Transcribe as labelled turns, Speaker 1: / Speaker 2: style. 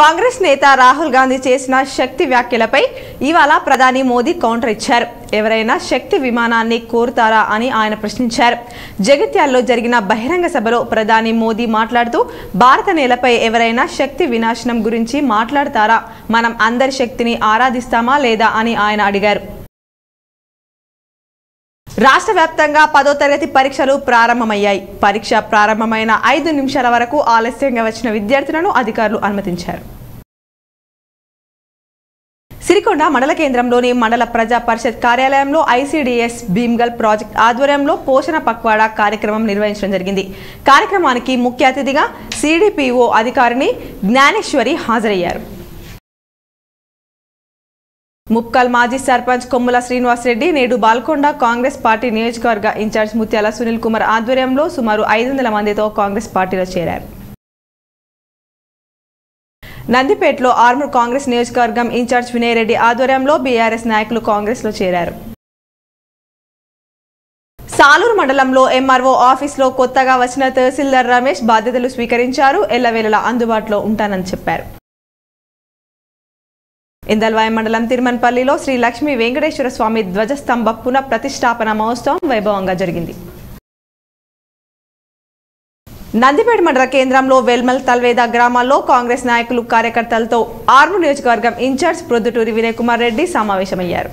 Speaker 1: కాంగ్రెస్ నేత రాహుల్ గాంధీ చేసిన శక్తి వ్యాఖ్యలపై ఇవాళ ప్రధాని మోదీ కౌంటర్ ఇచ్చారు. ఎవరైనా శక్తి విమానాన్ని కోరుతారా అని ఆయన ప్రశ్నించారు. జగిత్యాలలో జరిగిన బహిరంగ సభలో ప్రధాని మోదీ మాట్లాడుతూ భారత నేలపై ఎవరైనా శక్తి వినాశనం గురించి మాట్లాడతారా, మనం అందరి శక్తిని ఆరాధిస్తామా లేదా అని ఆయన అడిగారు. రాష్ట్ర వ్యాప్తంగా 10వ తరగతి పరీక్షలు ప్రారంభమయ్యాయి. పరీక్ష ప్రారంభమైన 5 నిమిషాల వరకు ఆలస్యంగా వచ్చిన విద్యార్థులను అధికారులు అనుమతించారు. సిరికొండ మండల కేంద్రంలోని మండల ప్రజా పరిషత్ కార్యాలయంలో ఐసీడీఎస్ భీమ్గల్ ప్రాజెక్ట్ ఆధ్వర్యంలో పోషణ పక్వాడా కార్యక్రమం నిర్వహించడం జరిగింది. కార్యక్రమానికి ముఖ్య అతిథిగా సిడిపిఓ అధికారిని జ్ఞానేశ్వరి హాజరయ్యారు. ముప్కల్ మాజీ సర్పంచ్ కొమ్ముల శ్రీనివాస్ రెడ్డి నేడు బాల్కొండ కాంగ్రెస్ పార్టీ నియోజకవర్గ ఇన్ఛార్జ్ ముత్యాల సునీల్ కుమార్ ఆధ్వర్యంలో సుమారు 500 మందితో కాంగ్రెస్ పార్టీలో చేరారు. నందిపేటలో ఆర్మూర్ కాంగ్రెస్ నియోజకవర్గం ఇన్ఛార్జ్ వినయ్ రెడ్డి ఆధ్వర్యంలో బీఆర్ఎస్ నాయకులు కాంగ్రెస్ లో చేరారు. సాలూరు మండలంలో ఎంఆర్ఓ ఆఫీసులో కొత్తగా వచ్చిన తహసీల్దార్ రమేష్ బాధ్యతలు స్వీకరించారు. ఎల్లవేళలా అందుబాటులో ఉంటానని చెప్పారు. ఇందల్వాయి మండలం తిరుమన్పల్లిలో శ్రీ లక్ష్మీ వెంకటేశ్వర స్వామి ధ్వజస్తంభ పునః ప్రతిష్టాపన మహోత్సవం వైభవంగా జరిగింది. నందిపేట మండల కేంద్రంలో వెల్మల్ తల్వేద గ్రామాల్లో కాంగ్రెస్ నాయకులు కార్యకర్తలతో ఆర్మూర్ నియోజకవర్గం ఇన్ఛార్జ్ ప్రొద్దుటూరి వినయ్ కుమార్ రెడ్డి సమావేశమయ్యారు.